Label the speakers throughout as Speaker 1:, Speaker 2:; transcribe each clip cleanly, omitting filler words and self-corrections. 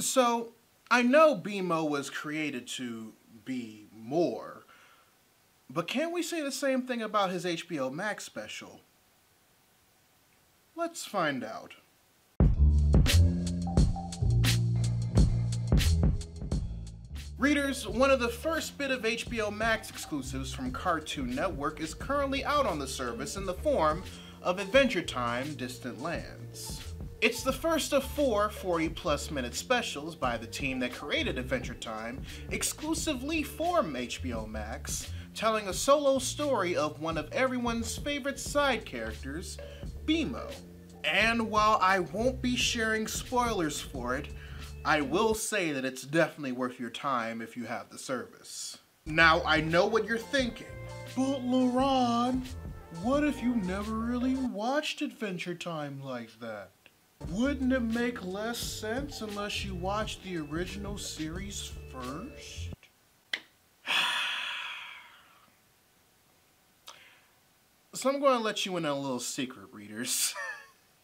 Speaker 1: So, I know BMO was created to be more, but can't we say the same thing about his HBO Max special? Let's find out. Readers, one of the first bit of HBO Max exclusives from Cartoon Network is currently out on the service in the form of Adventure Time: Distant Lands. It's the first of 4 40-plus minute specials by the team that created Adventure Time exclusively for HBO Max, telling a solo story of one of everyone's favorite side characters, BMO. And while I won't be sharing spoilers for it, I will say that it's definitely worth your time if you have the service. Now, I know what you're thinking, but LaRon, what if you never really watched Adventure Time like that? Wouldn't it make less sense unless you watched the original series first? So I'm going to let you in on a little secret, readers.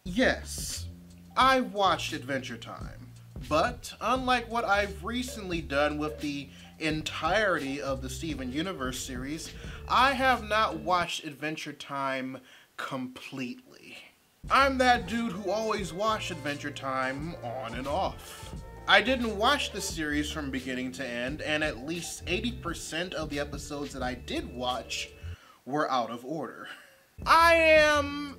Speaker 1: Yes, I watched Adventure Time, but unlike what I've recently done with the entirety of the Steven Universe series, I have not watched Adventure Time completely. I'm that dude who always watched Adventure Time on and off. I didn't watch the series from beginning to end, and at least 80% of the episodes that I did watch were out of order. I am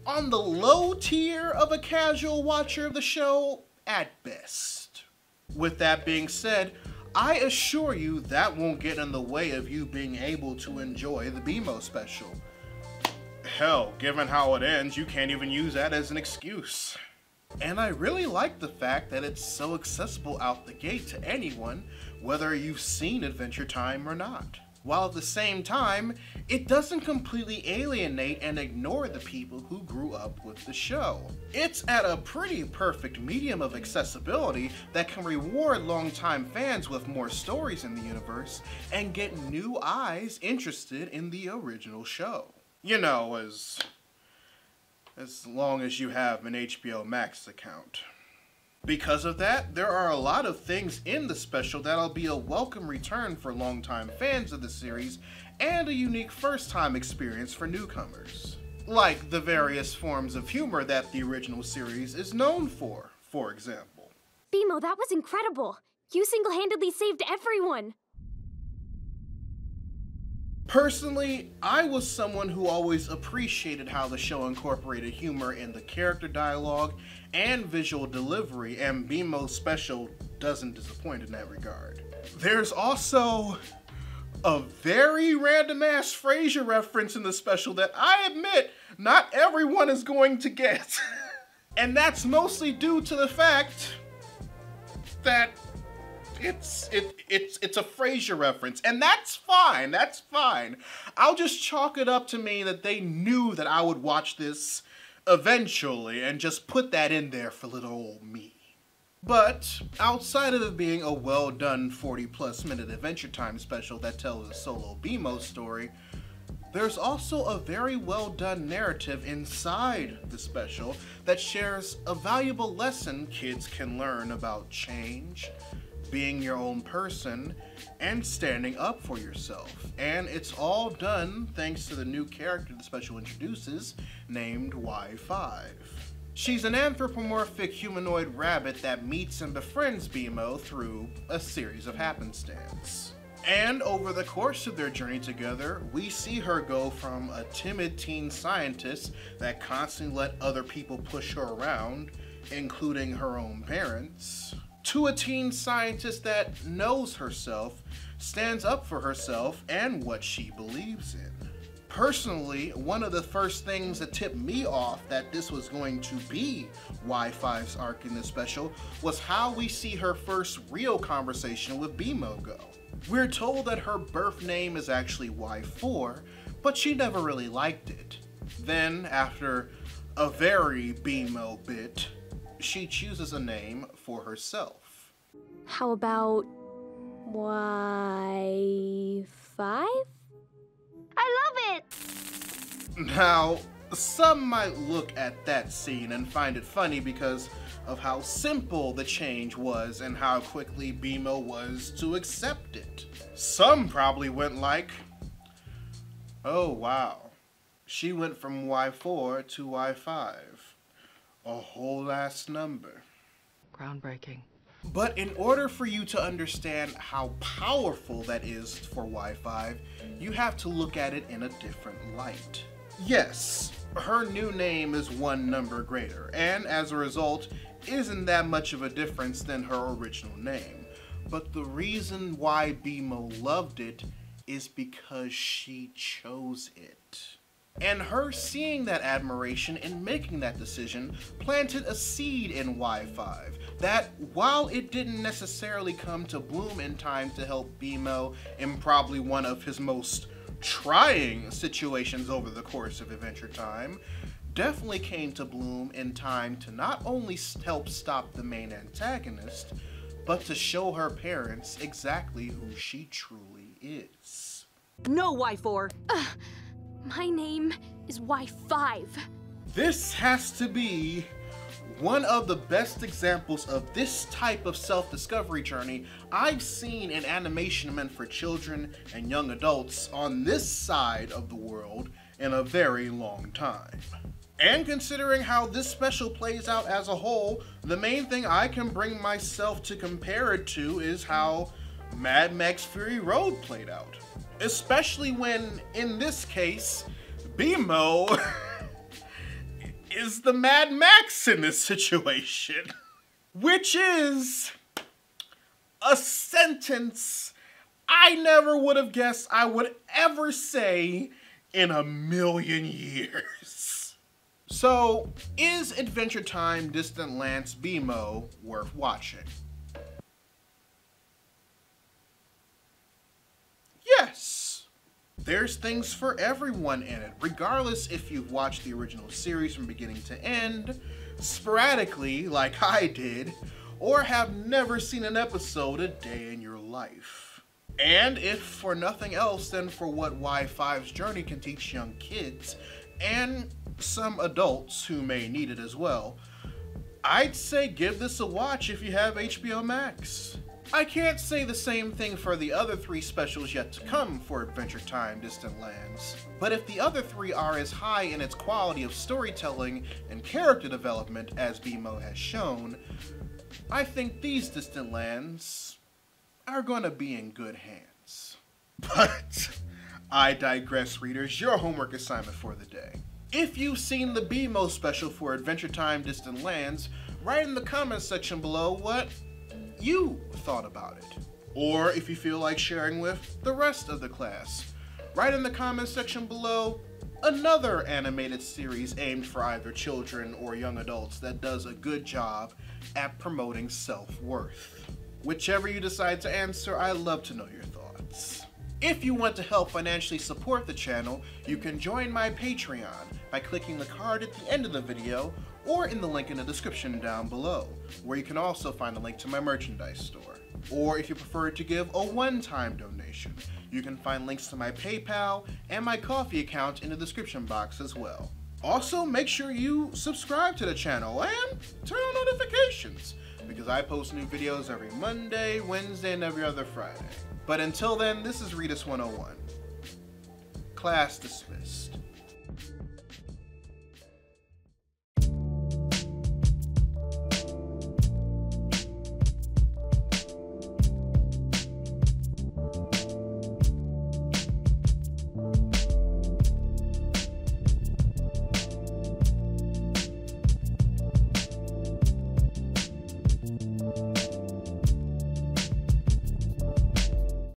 Speaker 1: on the low tier of a casual watcher of the show at best. With that being said, I assure you that won't get in the way of you being able to enjoy the BMO special. Hell, given how it ends, you can't even use that as an excuse. And I really like the fact that it's so accessible out the gate to anyone, whether you've seen Adventure Time or not. While at the same time, it doesn't completely alienate and ignore the people who grew up with the show. It's at a pretty perfect medium of accessibility that can reward longtime fans with more stories in the universe and get new eyes interested in the original show. You know, as long as you have an HBO Max account. Because of that, there are a lot of things in the special that'll be a welcome return for longtime fans of the series and a unique first-time experience for newcomers. Like the various forms of humor that the original series is known for example.
Speaker 2: BMO, that was incredible! You single-handedly saved everyone!
Speaker 1: Personally, I was someone who always appreciated how the show incorporated humor in the character dialogue and visual delivery, and BMO's special doesn't disappoint in that regard. There's also a very random-ass Frasier reference in the special that I admit not everyone is going to get. And that's mostly due to the fact that it's a Frasier reference, and that's fine, that's fine. I'll just chalk it up to me that they knew that I would watch this eventually and just put that in there for little old me. But outside of it being a well-done 40-plus minute Adventure Time special that tells a solo BMO story, there's also a very well-done narrative inside the special that shares a valuable lesson kids can learn about change, being your own person, and standing up for yourself. And it's all done thanks to the new character the special introduces, named Y5. She's an anthropomorphic humanoid rabbit that meets and befriends BMO through a series of happenstance. And over the course of their journey together, we see her go from a timid teen scientist that constantly let other people push her around, including her own parents, to a teen scientist that knows herself, stands up for herself and what she believes in. Personally, one of the first things that tipped me off that this was going to be Y5's arc in this special was how we see her first real conversation with BMO go. We're told that her birth name is actually Y4, but she never really liked it. Then, after a very BMO bit, she chooses a name for herself.
Speaker 2: How about Y5? I love it!
Speaker 1: Now, some might look at that scene and find it funny because of how simple the change was and how quickly BMO was to accept it. Some probably went like, oh wow, she went from Y4 to Y5. A whole ass number.
Speaker 3: Groundbreaking.
Speaker 1: But in order for you to understand how powerful that is for Y5, you have to look at it in a different light. Yes, her new name is one number greater, and as a result, isn't that much of a difference than her original name. But the reason why BMO loved it is because she chose it. And her seeing that admiration and making that decision planted a seed in Y5 that, while it didn't necessarily come to bloom in time to help BMO in probably one of his most trying situations over the course of Adventure Time, definitely came to bloom in time to not only help stop the main antagonist, but to show her parents exactly who she truly is.
Speaker 3: No, Y4!
Speaker 2: My name is Y5.
Speaker 1: This has to be one of the best examples of this type of self-discovery journey I've seen in animation meant for children and young adults on this side of the world in a very long time. And considering how this special plays out as a whole, the main thing I can bring myself to compare it to is how Mad Max Fury Road played out. Especially when, in this case, BMO is the Mad Max in this situation. Which is a sentence I never would have guessed I would ever say in a million years. So, is Adventure Time Distant Lands BMO worth watching? Yes! There's things for everyone in it, regardless if you've watched the original series from beginning to end, sporadically like I did, or have never seen an episode a day in your life. And if for nothing else than for what Y5's journey can teach young kids, and some adults who may need it as well, I'd say give this a watch if you have HBO Max. I can't say the same thing for the other 3 specials yet to come for Adventure Time Distant Lands, but if the other 3 are as high in its quality of storytelling and character development as BMO has shown, I think these Distant Lands are gonna be in good hands. But I digress, readers. Your homework assignment for the day. If you've seen the BMO special for Adventure Time Distant Lands, write in the comments section below what you thought about it. Or if you feel like sharing with the rest of the class, write in the comments section below another animated series aimed for either children or young adults that does a good job at promoting self-worth. Whichever you decide to answer, I'd love to know your thoughts. If you want to help financially support the channel, you can join my Patreon by clicking the card at the end of the video or in the link in the description down below, where you can also find a link to my merchandise store. Or if you prefer to give a one-time donation, you can find links to my PayPal and my Ko-fi account in the description box as well. Also, make sure you subscribe to the channel and turn on notifications, because I post new videos every Monday, Wednesday, and every other Friday. But until then, this is Readus 101. Class dismissed.